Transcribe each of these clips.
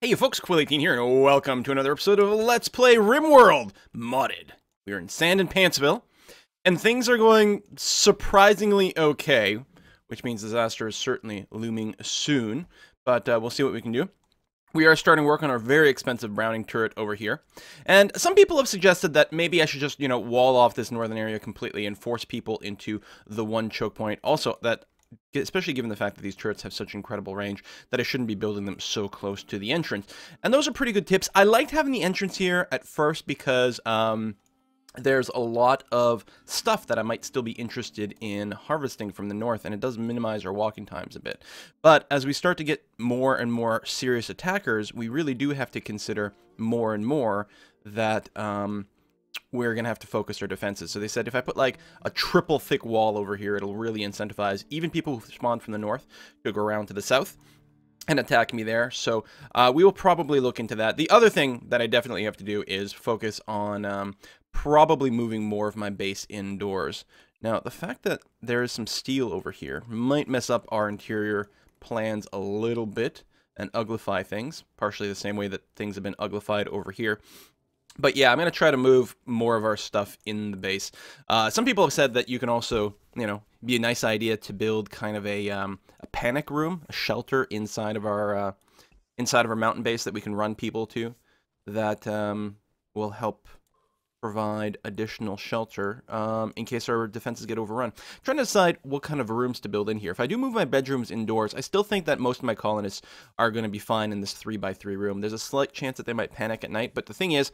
Hey you folks, Quill18 here, and welcome to another episode of Let's Play RimWorld Modded. We're in Sand and Pantsville, and things are going surprisingly okay, which means disaster is certainly looming soon, but we'll see what we can do. We are starting work on our very expensive Browning turret over here, and some people have suggested that maybe I should just, wall off this northern area completely and force people into the one choke point. Also, that especially given the fact that these turrets have such incredible range, that I shouldn't be building them so close to the entrance. And those are pretty good tips. I liked having the entrance here at first because there's a lot of stuff that I might still be interested in harvesting from the north, and it does minimize our walking times a bit. But as we start to get more and more serious attackers, we really do have to consider more and more that we're going to have to focus our defenses. So they said if I put like a triple thick wall over here, it'll really incentivize even people who spawn from the north to go around to the south and attack me there. So we will probably look into that. The other thing that I definitely have to do is focus on probably moving more of my base indoors. Now, the fact that there is some steel over here might mess up our interior plans a little bit and uglify things, partially the same way that things have been uglified over here. But yeah, I'm going to try to move more of our stuff in the base. Some people have said that you can also, be a nice idea to build kind of a panic room, a shelter inside of our mountain base that we can run people to. That will help provide additional shelter in case our defenses get overrun. I'm trying to decide what kind of rooms to build in here. If I do move my bedrooms indoors, I still think that most of my colonists are going to be fine in this 3x3 room. There's a slight chance that they might panic at night, but the thing is,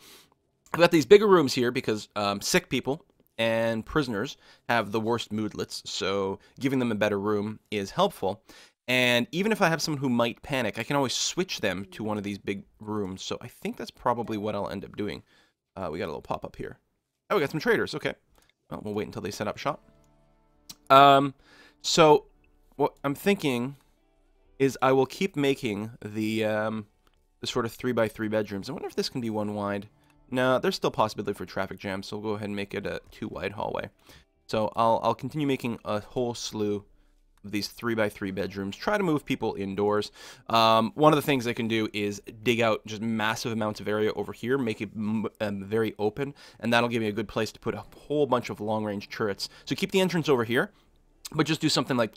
I've got these bigger rooms here because sick people and prisoners have the worst moodlets, so giving them a better room is helpful. And even if I have someone who might panic, I can always switch them to one of these big rooms. So I think that's probably what I'll end up doing. We got a little pop-up here. Oh, we got some traders. Okay. Well, we'll wait until they set up shop. So what I'm thinking is I will keep making the sort of 3x3 bedrooms. I wonder if this can be one wide. No, there's still possibility for traffic jam, so we'll go ahead and make it a 2-wide hallway. So I'll continue making a whole slew of these 3x3 bedrooms. Try to move people indoors. One of the things I can do is dig out just massive amounts of area over here, make it very open, and that'll give me a good place to put a whole bunch of long-range turrets. So keep the entrance over here, but just do something like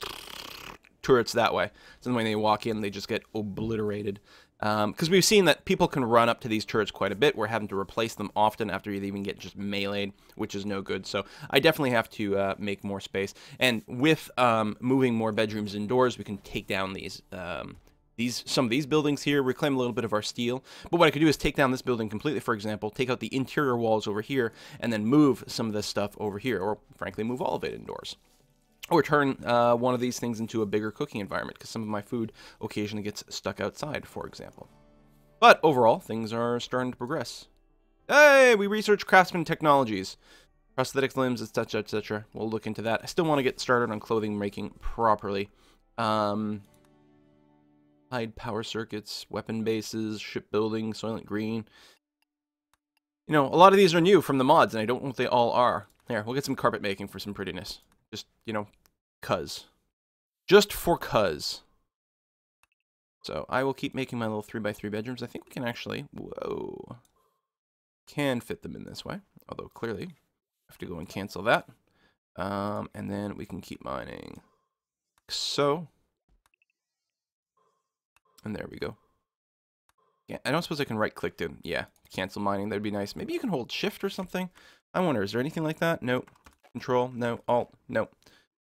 turrets that way. So when they walk in, they just get obliterated. Because we've seen that people can run up to these turrets quite a bit. We're having to replace them often after they even get just meleeed, which is no good. So I definitely have to make more space. And with moving more bedrooms indoors, we can take down some of these buildings here, reclaim a little bit of our steel. But what I could do is take down this building completely, for example, take out the interior walls over here, and then move some of this stuff over here, or frankly, move all of it indoors. Or turn one of these things into a bigger cooking environment, because some of my food occasionally gets stuck outside, for example. But overall, things are starting to progress. Hey, we research craftsman technologies. Prosthetics, limbs, etc., etc. We'll look into that. I still want to get started on clothing making properly. Hide power circuits, weapon bases, shipbuilding, Soylent Green. A lot of these are new from the mods, and I don't know if they all are. There, we'll get some carpet making for some prettiness. Just, cuz. Just for cuz. So I will keep making my little 3x3 bedrooms. I think we can actually, can fit them in this way. Although clearly, I have to go and cancel that. And then we can keep mining. So. And there we go. Yeah, I don't suppose I can right click to, cancel mining. That'd be nice. Maybe you can hold shift or something. I wonder, is there anything like that? Nope. Control, no. Alt, no.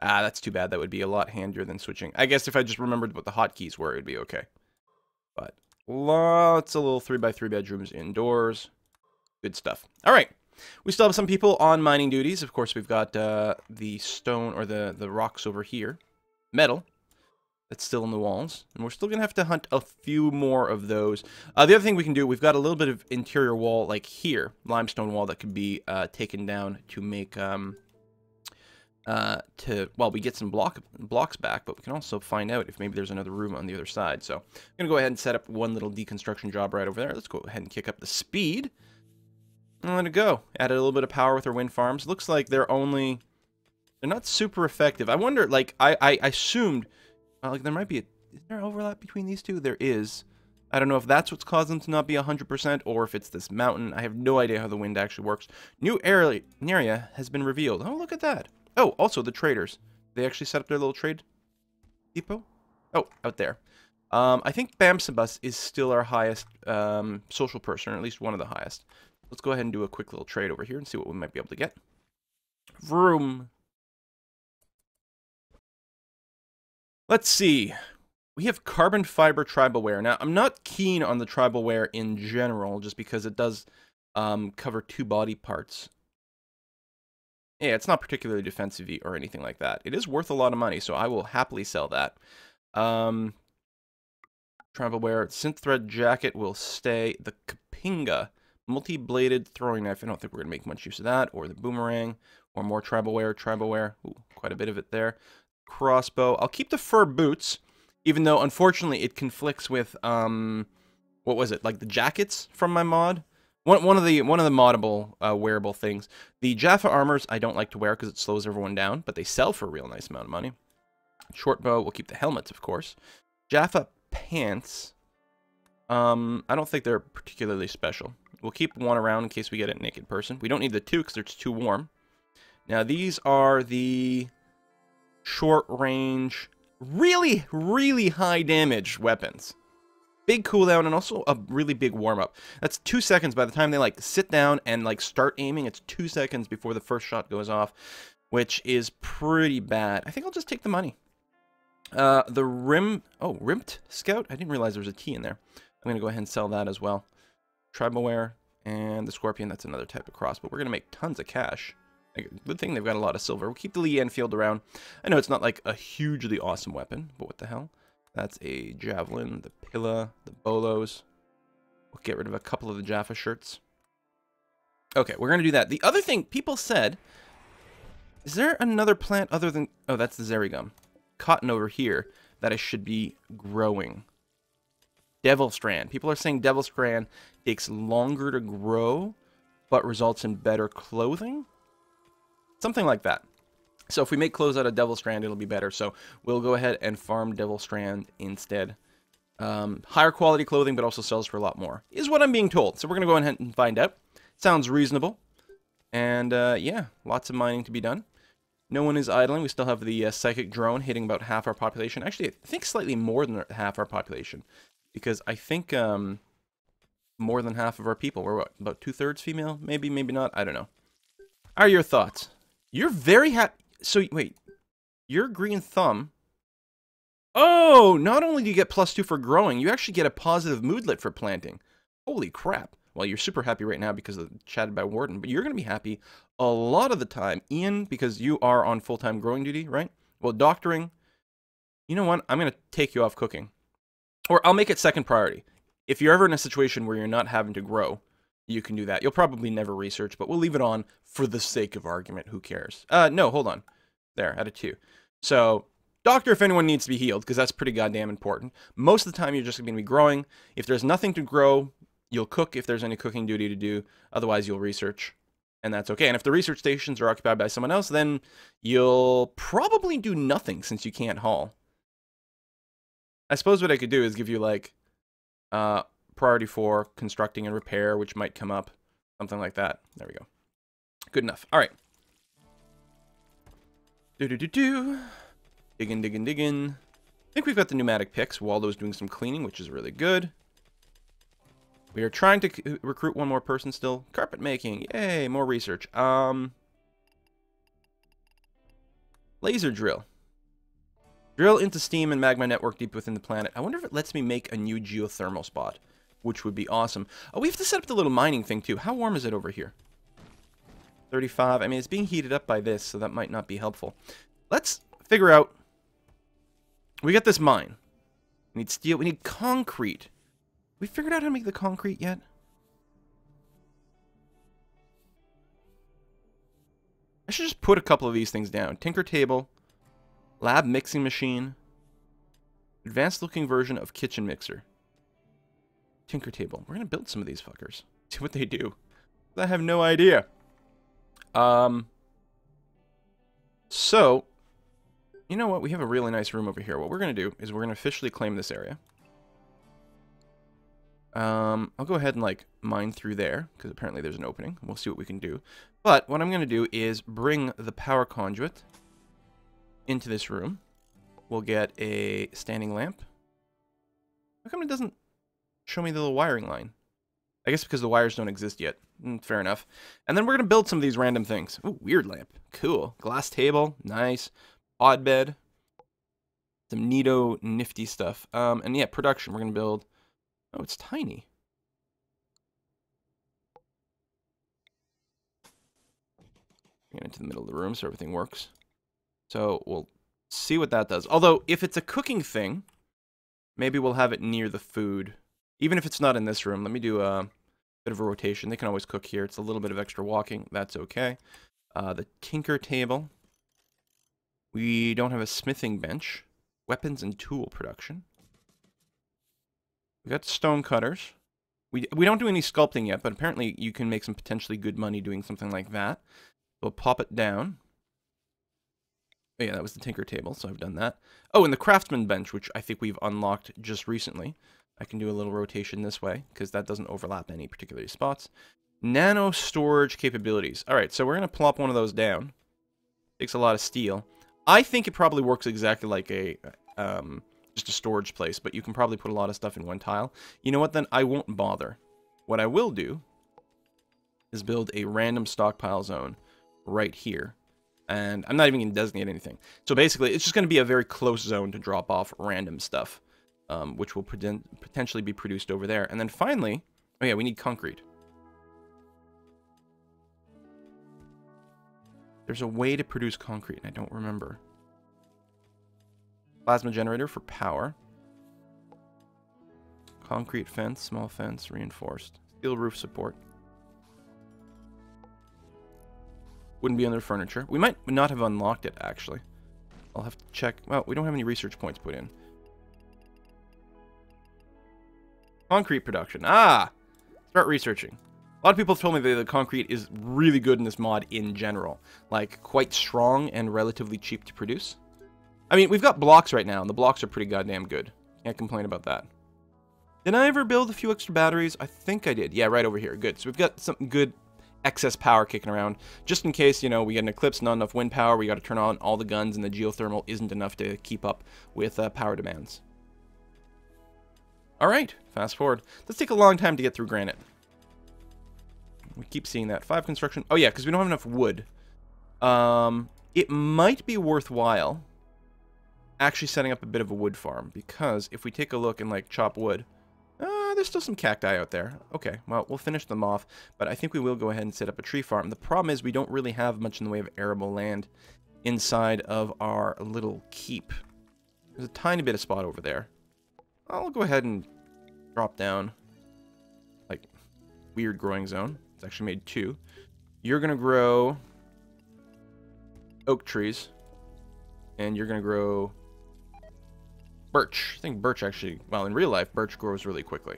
Ah, that's too bad. That would be a lot handier than switching. I guess if I just remembered what the hotkeys were, it'd be okay. But lots of little 3x3 bedrooms indoors. Good stuff. All right. We still have some people on mining duties. Of course, we've got the stone or the rocks over here. Metal. That's still in the walls. And we're still going to have to hunt a few more of those. The other thing we can do, we've got a little bit of interior wall like here. Limestone wall that could be taken down to make... we get some blocks back, but we can also find out if maybe there's another room on the other side. So I'm going to go ahead and set up one little deconstruction job right over there. Let's go ahead and kick up the speed. And let it go. Added a little bit of power with our wind farms. Looks like they're not super effective. I wonder, like, I assumed, like, there might be is there overlap between these two? There is. I don't know if that's what's caused them to not be 100% or if it's this mountain. I have no idea how the wind actually works. New area has been revealed. Oh, look at that. Oh, also the traders. They actually set up their little trade depot? Oh, out there. I think Bamsabus is still our highest social person, or at least one of the highest. Let's go ahead and do a quick little trade over here and see what we might be able to get. Vroom. Let's see. We have carbon fiber tribal wear. Now, I'm not keen on the tribal wear in general, just because it does cover 2 body parts. Yeah, it's not particularly defensive or anything like that. It is worth a lot of money, so I will happily sell that. Tribal wear. Synth thread jacket will stay. The Kapinga multi-bladed throwing knife. I don't think we're going to make much use of that. Or the boomerang. Or more tribal wear. Ooh, quite a bit of it there. Crossbow. I'll keep the fur boots. Even though, unfortunately, it conflicts with, what was it? Like the jackets from my mod? One of the moddable, wearable things. The Jaffa armors I don't like to wear because it slows everyone down, but they sell for a real nice amount of money. Short bow, we'll keep the helmets, of course. Jaffa pants. I don't think they're particularly special. We'll keep one around in case we get a naked person. We don't need the 2 because it's too warm. Now, these are the short range... really, really high damage weapons. Big cooldown and also a really big warm-up. That's 2 seconds by the time they, like, sit down and, like, start aiming. It's 2 seconds before the first shot goes off, which is pretty bad. I think I'll just take the money. The Rimt Scout? I didn't realize there was a T in there. I'm going to go ahead and sell that as well. Tribal wear and the Scorpion. That's another type of crossbow. We're going to make tons of cash. Good thing they've got a lot of silver. We'll keep the Lee Enfield around. I know it's not like a hugely awesome weapon, but what the hell? That's a javelin, the Pilla, the Bolos. We'll get rid of a couple of the Jaffa shirts. Okay, we're going to do that. The other thing, people said, is there another plant other than... oh, that's the Zerigum. Cotton over here that I should be growing. Devil Strand. People are saying Devil Strand takes longer to grow, but results in better clothing? Something like that. So if we make clothes out of Devil Strand, it'll be better. So we'll go ahead and farm Devil Strand instead. Higher quality clothing, but also sells for a lot more, is what I'm being told. So we're going to go ahead and find out. Sounds reasonable. And yeah, lots of mining to be done. No one is idling. We still have the psychic drone hitting about half our population. Actually, I think slightly more than half our population. Because I think more than half of our people were, what, about 2/3 female? Maybe, maybe not. I don't know. Are your thoughts? You're very happy. So, wait. Your green thumb. Oh, not only do you get +2 for growing, you actually get a positive moodlet for planting. Holy crap. Well, you're super happy right now because of chatted by Warden, but you're going to be happy a lot of the time. Ian, because you are on full-time growing duty, right? Well, doctoring. You know what? I'm going to take you off cooking. Or I'll make it second priority. If you're ever in a situation where you're not having to grow, you can do that. You'll probably never research, but we'll leave it on for the sake of argument. Who cares? No, hold on. There, at a 2. So, doctor if anyone needs to be healed, because that's pretty goddamn important. Most of the time, you're just going to be growing. If there's nothing to grow, you'll cook if there's any cooking duty to do. Otherwise, you'll research, and that's okay. And if the research stations are occupied by someone else, then you'll probably do nothing since you can't haul. I suppose what I could do is give you, like, priority for constructing and repair, which might come up. Something like that. There we go. Good enough. All right. Digging, digging, digging. I think we've got the pneumatic picks. Waldo's doing some cleaning, which is really good. We are trying to recruit one more person still. Carpet making. Yay, more research. Laser drill. Drill into steam and magma network deep within the planet. I wonder if it lets me make a new geothermal spot, which would be awesome. Oh, we have to set up the little mining thing, too. How warm is it over here? 35. I mean, it's being heated up by this, so that might not be helpful. Let's figure out... we got this mine. We need steel. We need concrete. We figured out how to make the concrete yet? I should just put a couple of these things down. Tinker table. Lab mixing machine. Advanced looking version of kitchen mixer. Tinker table. We're going to build some of these fuckers. See what they do. I have no idea. So, you know what? We have a really nice room over here. What we're going to do is we're going to officially claim this area. I'll go ahead and, like, mine through there, because apparently there's an opening. We'll see what we can do. But what I'm going to do is bring the power conduit into this room. We'll get a standing lamp. How come it doesn't show me the little wiring line? I guess because the wires don't exist yet. Fair enough. And then we're going to build some of these random things. Ooh, weird lamp. Cool. Glass table. Nice. Pod bed. Some neato, nifty stuff. And yeah, production. We're going to build... Oh, it's tiny. Get into the middle of the room so everything works. So we'll see what that does. Although, if it's a cooking thing, maybe we'll have it near the food. Even if it's not in this room. Let me do a bit of a rotation. They can always cook here. It's a little bit of extra walking. That's okay. The tinker table. We don't have a smithing bench. Weapons and tool production. We got stone cutters. We don't do any sculpting yet, but apparently you can make some potentially good money doing something like that. We'll pop it down. Oh yeah, that was the tinker table, so I've done that. Oh, and the craftsman bench, which I think we've unlocked just recently. I can do a little rotation this way, because that doesn't overlap any particular spots. Nano storage capabilities. Alright, so we're going to plop one of those down. Takes a lot of steel. I think it probably works exactly like a just a storage place, but you can probably put a lot of stuff in one tile. You know what, then? I won't bother. What I will do is build a random stockpile zone right here. And I'm not even going to designate anything. So basically, it's just going to be a very close zone to drop off random stuff, which will potentially be produced over there. And then finally, oh yeah, we need concrete. There's a way to produce concrete, and I don't remember. Plasma generator for power. Concrete fence, small fence, reinforced. Steel roof support. Wouldn't be under furniture. We might not have unlocked it, actually. I'll have to check. Well, we don't have any research points put in. Concrete production. Ah! Start researching. A lot of people have told me that the concrete is really good in this mod in general. Like, quite strong and relatively cheap to produce. I mean, we've got blocks right now, and the blocks are pretty goddamn good. Can't complain about that. Did I ever build a few extra batteries? I think I did. Yeah, right over here. Good. So we've got some good excess power kicking around. Just in case, you know, we get an eclipse, not enough wind power, we got to turn on all the guns, and the geothermal isn't enough to keep up with power demands. Alright, fast forward. Let's take a long time to get through granite. We keep seeing that. 5 construction. Oh yeah, because we don't have enough wood. It might be worthwhile actually setting up a bit of a wood farm, because if we take a look and, like, chop wood, there's still some cacti out there. Okay, well, we'll finish them off, but I think we will go ahead and set up a tree farm. The problem is we don't really have much in the way of arable land inside of our little keep. There's a tiny bit of spot over there. I'll go ahead and drop down, like, weird growing zone. It's actually made 2. You're going to grow oak trees, and you're going to grow birch. I think birch actually, well, in real life, birch grows really quickly.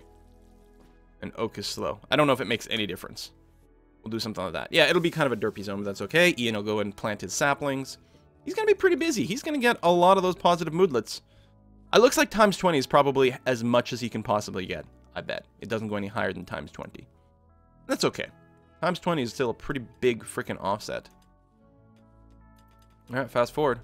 And oak is slow. I don't know if it makes any difference. We'll do something like that. Yeah, it'll be kind of a derpy zone, but that's okay. Ian will go and plant his saplings. He's going to be pretty busy. He's going to get a lot of those positive moodlets. It looks like times 20 is probably as much as he can possibly get, I bet. It doesn't go any higher than times 20. That's okay. Times 20 is still a pretty big freaking offset. Alright, fast forward.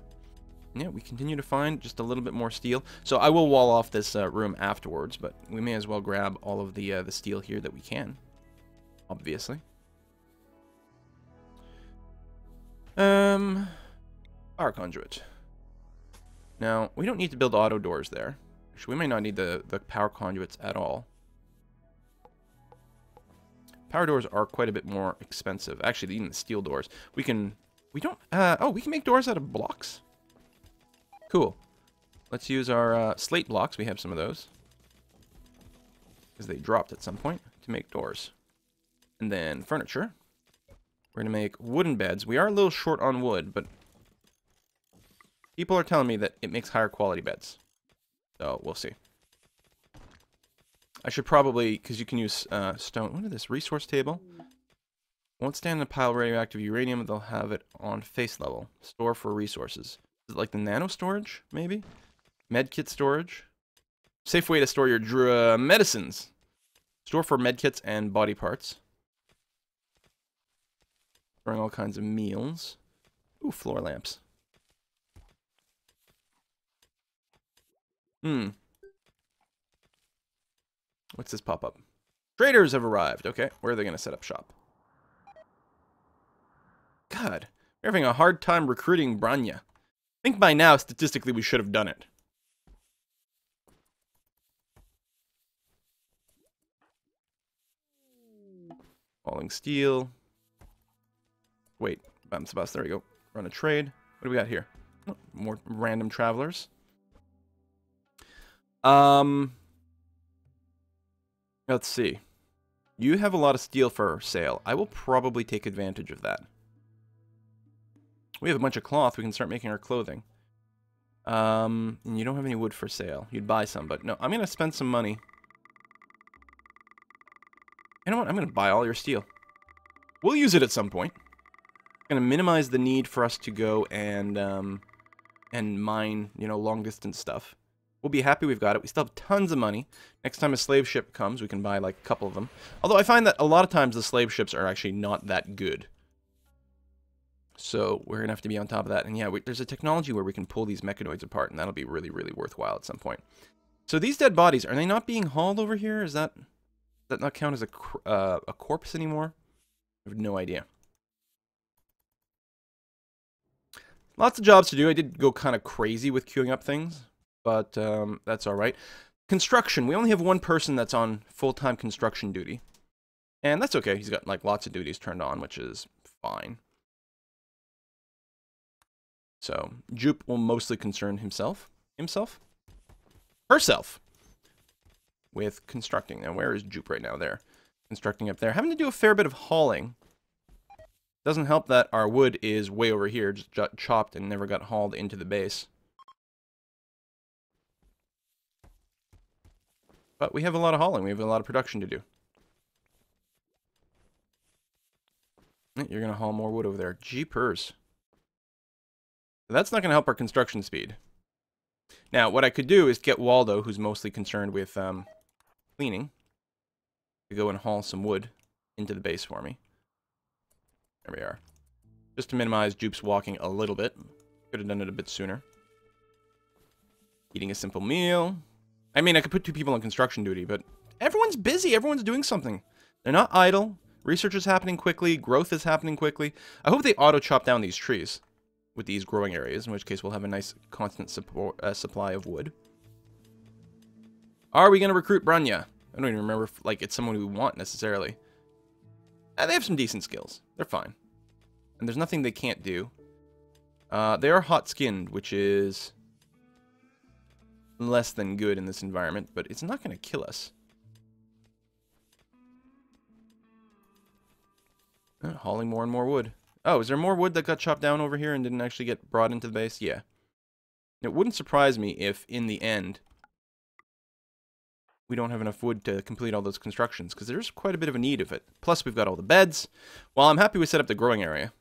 Yeah, we continue to find just a little bit more steel. So I will wall off this room afterwards, but we may as well grab all of the steel here that we can. Obviously. Power conduit. Now, we don't need to build auto doors there. Actually, we may not need the power conduits at all. Power doors are quite a bit more expensive. Actually, even the steel doors. We can make doors out of blocks? Cool. Let's use our slate blocks. We have some of those, because they dropped at some point, to make doors. And then furniture. We're going to make wooden beds. We are a little short on wood, but people are telling me that it makes higher quality beds. So, we'll see. I should probably, because you can use stone. What is this? Resource table? Won't stand in a pile of radioactive uranium. They'll have it on face level. Store for resources. Is it like the nano storage, maybe? Medkit storage? Safe way to store your medicines. Store for medkits and body parts. Storing all kinds of meals. Ooh, floor lamps. What's this pop up? Traders have arrived. Okay, where are they going to set up shop? God, we're having a hard time recruiting Branya. I think by now, statistically, we should have done it. Falling steel. Wait, bounce bus. There we go. Run a trade. What do we got here? Oh, more random travelers. Let's see. You have a lot of steel for sale. I will probably take advantage of that. We have a bunch of cloth. We can start making our clothing. And you don't have any wood for sale. You'd buy some, but no. I'm going to spend some money. You know what? I'm going to buy all your steel. We'll use it at some point. I'm going to minimize the need for us to go and mine, you know, long-distance stuff. We'll be happy we've got it. We still have tons of money. Next time a slave ship comes, we can buy, like, a couple of them. Although I find that a lot of times the slave ships are actually not that good. So we're going to have to be on top of that. And yeah, there's a technology where we can pull these mechanoids apart, and that'll be really, really worthwhile at some point. So these dead bodies, are they not being hauled over here? Does that not count as a corpse anymore? I have no idea. Lots of jobs to do. I did go kind of crazy with queuing up things, but that's all right. Construction. We only have one person that's on full-time construction duty. And that's okay. He's got, like, lots of duties turned on, which is fine. So, Jupe will mostly concern himself? Herself! With constructing. Now, where is Jupe right now? There. Constructing up there. Having to do a fair bit of hauling. Doesn't help that our wood is way over here, just chopped and never got hauled into the base. But we have a lot of hauling. We have a lot of production to do. You're going to haul more wood over there. Jeepers. That's not going to help our construction speed. Now, what I could do is get Waldo, who's mostly concerned with cleaning, to go and haul some wood into the base for me. There we are. Just to minimize Jupe's walking a little bit. Could have done it a bit sooner. Eating a simple meal. I mean, I could put 2 people on construction duty, but everyone's busy. Everyone's doing something. They're not idle. Research is happening quickly. Growth is happening quickly. I hope they auto-chop down these trees with these growing areas, in which case we'll have a nice constant supply of wood. Are we going to recruit Branya? I don't even remember if, like, it's someone we want necessarily. They have some decent skills. They're fine. And there's nothing they can't do. They are hot-skinned, which is less than good in this environment, but it's not going to kill us. Hauling more and more wood. Oh, is there more wood that got chopped down over here and didn't actually get brought into the base? Yeah. It wouldn't surprise me if, in the end, we don't have enough wood to complete all those constructions, because there's quite a bit of a need of it. Plus, we've got all the beds. Well, I'm happy we set up the growing area.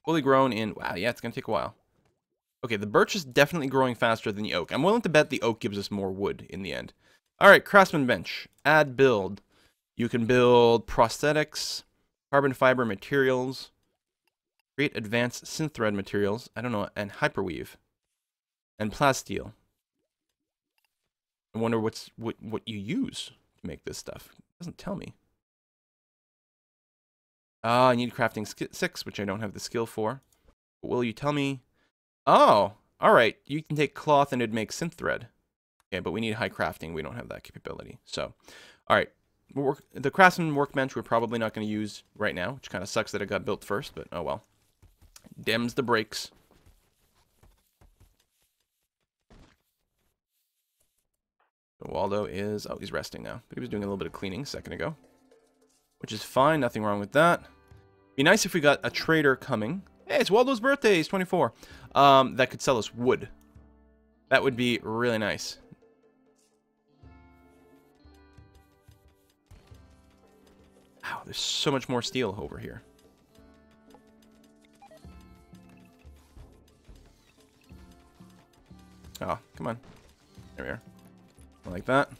Fully grown in... Wow, yeah, it's going to take a while. Okay, the birch is definitely growing faster than the oak. I'm willing to bet the oak gives us more wood in the end. All right, craftsman bench. Add build. You can build prosthetics, carbon fiber materials, create advanced synth thread materials, I don't know, and hyperweave, and plasteel. I wonder what you use to make this stuff. It doesn't tell me. I need crafting 6, which I don't have the skill for. But will you tell me? Oh, all right. You can take cloth and it'd make synth thread. Okay, but we need high crafting. We don't have that capability. So, all right. The craftsman workbench we're probably not going to use right now, which kind of sucks that it got built first, but oh well. Dems the brakes. So Waldo is... Oh, he's resting now. But he was doing a little bit of cleaning a second ago. Which is fine. Nothing wrong with that. Be nice if we got a trader coming. Hey, it's Waldo's birthday. He's 24. That could sell us wood. That would be really nice. Wow, there's so much more steel over here. Oh, come on. There we are. Like that.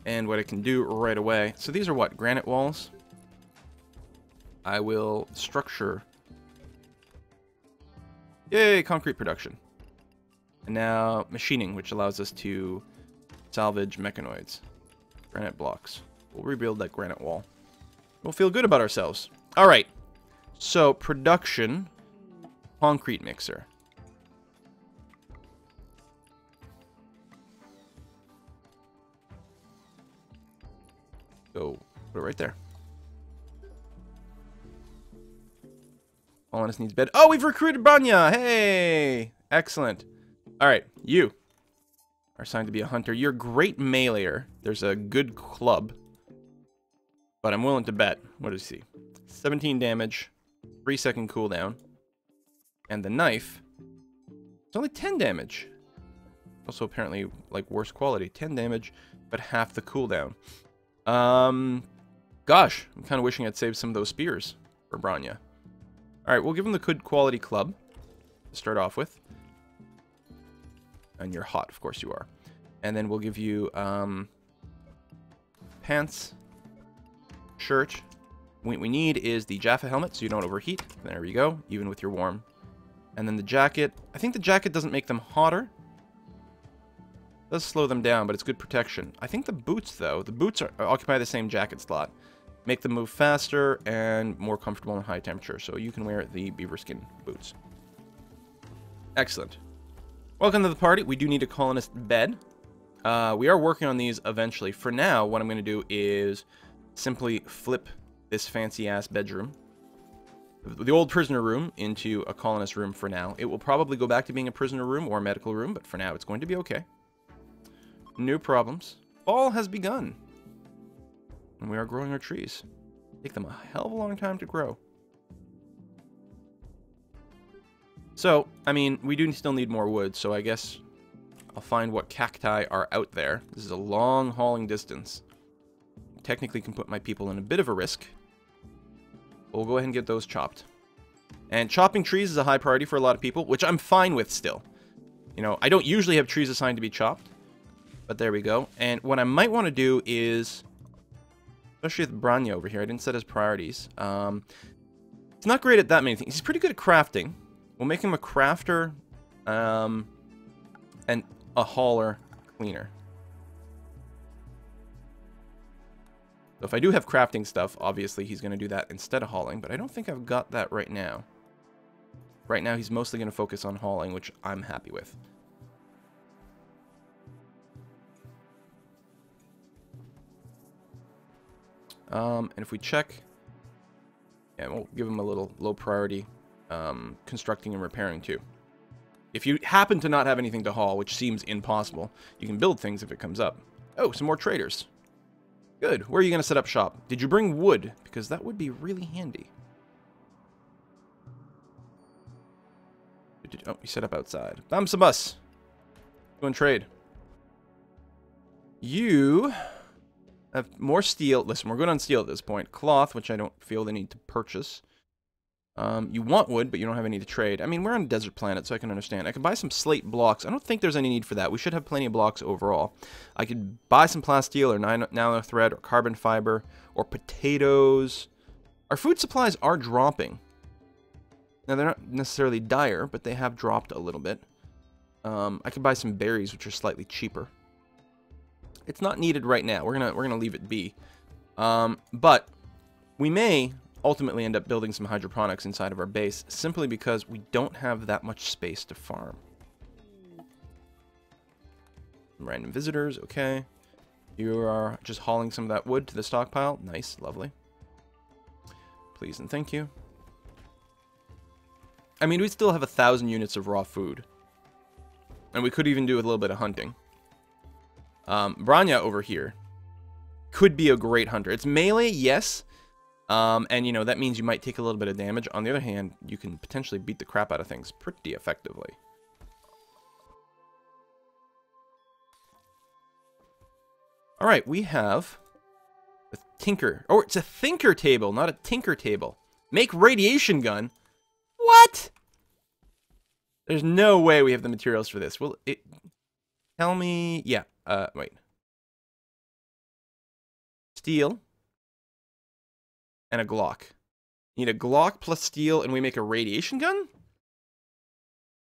And what I can do right away... So these are what? Granite walls? I will structure... Yay, concrete production. And now machining, which allows us to salvage mechanoids. Granite blocks. We'll rebuild that granite wall. We'll feel good about ourselves. Alright. So, production. Concrete mixer. Go put it right there. All on us needs bed. Oh, we've recruited Branya! Hey! Excellent. Alright, you are assigned to be a hunter. You're a great meleeer. There's a good club. But I'm willing to bet. What does he see? 17 damage. 3-second cooldown. And the knife. It's only 10 damage. Also apparently, like, worse quality. 10 damage, but half the cooldown. Gosh. I'm kind of wishing I'd saved some of those spears for Branya. Alright, we'll give him the good quality club to start off with. And you're hot, of course you are. And then we'll give you, pants, shirt. What we need is the Jaffa helmet, so you don't overheat. There we go, even with your warm. And then the jacket. I think the jacket doesn't make them hotter. It does slow them down, but it's good protection. I think the boots, though, the boots occupy the same jacket slot. Make them move faster and more comfortable in high temperature, so you can wear the beaver skin boots. Excellent. Welcome to the party. We do need a colonist bed. We are working on these eventually. For now, what I'm going to do is simply flip this fancy-ass bedroom, the old prisoner room, into a colonist room for now. It will probably go back to being a prisoner room or a medical room, but for now it's going to be okay. No problems. Fall has begun. And we are growing our trees. Take them a hell of a long time to grow. So, I mean, we do still need more wood, so I guess I'll find what cacti are out there. This is a long hauling distance. Technically can put my people in a bit of a risk. But we'll go ahead and get those chopped. And chopping trees is a high priority for a lot of people, which I'm fine with still. You know, I don't usually have trees assigned to be chopped. But there we go. And what I might want to do is... Especially with Branya over here, I didn't set his priorities. He's not great at that many things. He's pretty good at crafting. We'll make him a crafter, and a hauler cleaner. So if I do have crafting stuff, obviously he's going to do that instead of hauling, but I don't think I've got that right now. Right now he's mostly going to focus on hauling, which I'm happy with. And if we check, yeah, we'll give him a little low priority, constructing and repairing too. If you happen to not have anything to haul, which seems impossible, you can build things if it comes up. Oh, some more traders. Good. Where are you going to set up shop? Did you bring wood? Because that would be really handy. Oh, you set up outside. Bam bus. Go and trade. You... have more steel. Listen, we're good on steel at this point. Cloth, which I don't feel the need to purchase. You want wood, but you don't have any to trade. I mean, we're on a desert planet, so I can understand. I can buy some slate blocks. I don't think there's any need for that. We should have plenty of blocks overall. I could buy some plasteel or nano thread or carbon fiber or potatoes. Our food supplies are dropping. Now, they're not necessarily dire, but they have dropped a little bit. I could buy some berries, which are slightly cheaper. It's not needed right now. We're gonna leave it be. But we may ultimately end up building some hydroponics inside of our base simply because we don't have that much space to farm. Random visitors, okay. You are just hauling some of that wood to the stockpile. Nice, lovely. Please and thank you. I mean, we still have 1,000 units of raw food. And we could even do a little bit of hunting. Branya over here could be a great hunter. It's melee, yes. And, you know, that means you might take a little bit of damage. On the other hand, you can potentially beat the crap out of things pretty effectively. Alright, we have a tinker. Oh, it's a thinker table, not a tinker table. Make radiation gun? What? There's no way we have the materials for this. Well, tell me... Yeah, wait. steel, and a Glock. Need a Glock plus steel, and we make a radiation gun?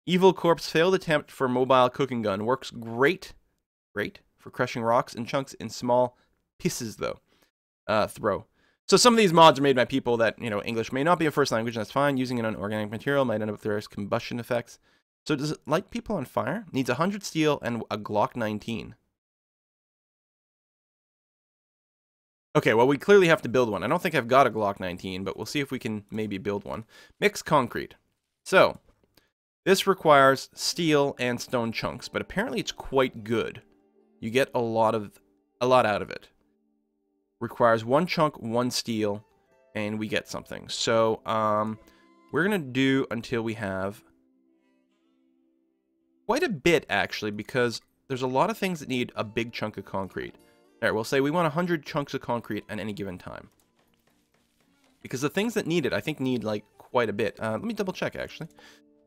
Evil Corpse failed attempt for mobile cooking gun. Works great. Great for crushing rocks and chunks in small pieces, though. Throw. So some of these mods are made by people that, you know, English may not be a first language, and that's fine. Using an organic material might end up with various combustion effects. So does it light people on fire? Needs 100 steel and a Glock 19. Okay, well, we clearly have to build one. I don't think I've got a Glock 19, but we'll see if we can maybe build one. Mix concrete. So, this requires steel and stone chunks, but apparently it's quite good. You get a lot out of it. Requires 1 chunk, 1 steel, and we get something. So, we're going to do until we have quite a bit, actually, because there's a lot of things that need a big chunk of concrete. All right, we'll say we want 100 chunks of concrete at any given time. Because the things that need it, I think, need, like, quite a bit. Let me double check, actually.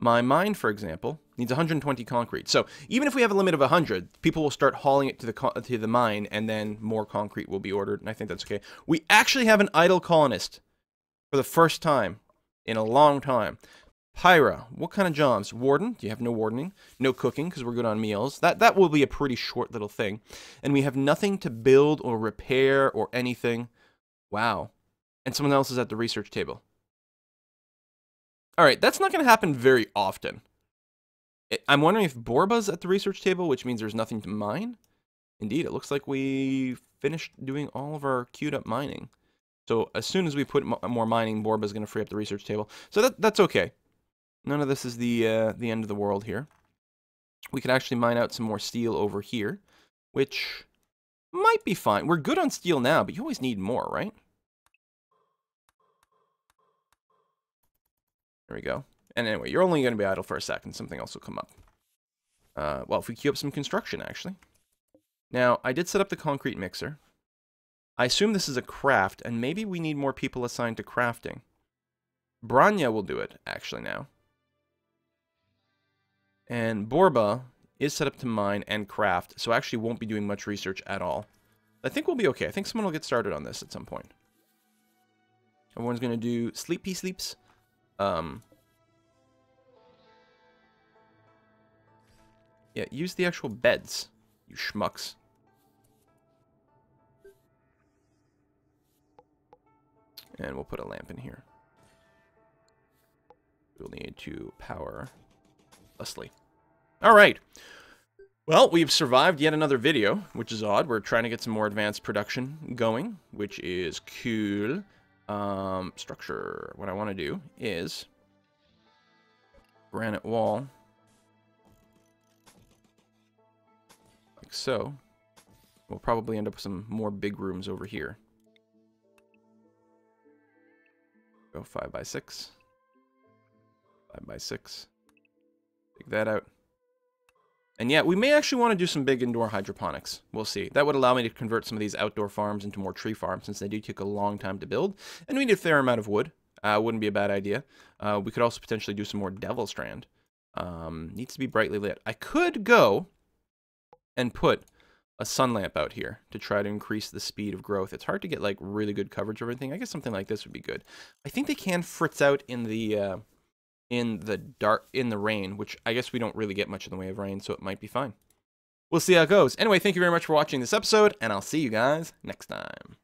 My mine, for example, needs 120 concrete. So even if we have a limit of 100, people will start hauling it to the mine, and then more concrete will be ordered, and I think that's okay. We actually have an idle colonist for the first time in a long time. Pyra, what kind of jobs? Warden, do you have no wardening? No cooking, because we're good on meals. That will be a pretty short little thing. And we have nothing to build or repair or anything. Wow. And someone else is at the research table. Alright, that's not going to happen very often. I'm wondering if Borba's at the research table, which means there's nothing to mine. Indeed, it looks like we finished doing all of our queued up mining. So as soon as we put more mining, Borba's going to free up the research table. So that's okay. None of this is the end of the world here. We could actually mine out some more steel over here, which might be fine. We're good on steel now, but you always need more, right? There we go. And anyway, you're only going to be idle for a second. Something else will come up. Well, if we queue up some construction, actually. Now, I did set up the concrete mixer. I assume this is a craft, and maybe we need more people assigned to crafting. Branya will do it, actually, now. And Borba is set up to mine and craft, so actually won't be doing much research at all. I think we'll be okay. I think someone will get started on this at some point. Everyone's going to do sleepy sleeps. Yeah, use the actual beds, you schmucks. And we'll put a lamp in here. We'll need to power Leslie. Alright. Well, we've survived yet another video, which is odd. We're trying to get some more advanced production going, which is cool. Structure. What I want to do is granite wall. Like so. We'll probably end up with some more big rooms over here. Go 5 by 6. 5 by 6. Take that out. And yeah, we may actually want to do some big indoor hydroponics. We'll see. That would allow me to convert some of these outdoor farms into more tree farms, since they do take a long time to build. And we need a fair amount of wood. Wouldn't be a bad idea. We could also potentially do some more Devil Strand. Needs to be brightly lit. I could go and put a sun lamp out here to try to increase the speed of growth. It's hard to get like really good coverage of everything. I guess something like this would be good. I think they can fritz out in the rain, which I guess we don't really get much in the way of rain, so it might be fine. We'll see how it goes. Anyway, thank you very much for watching this episode, and I'll see you guys next time.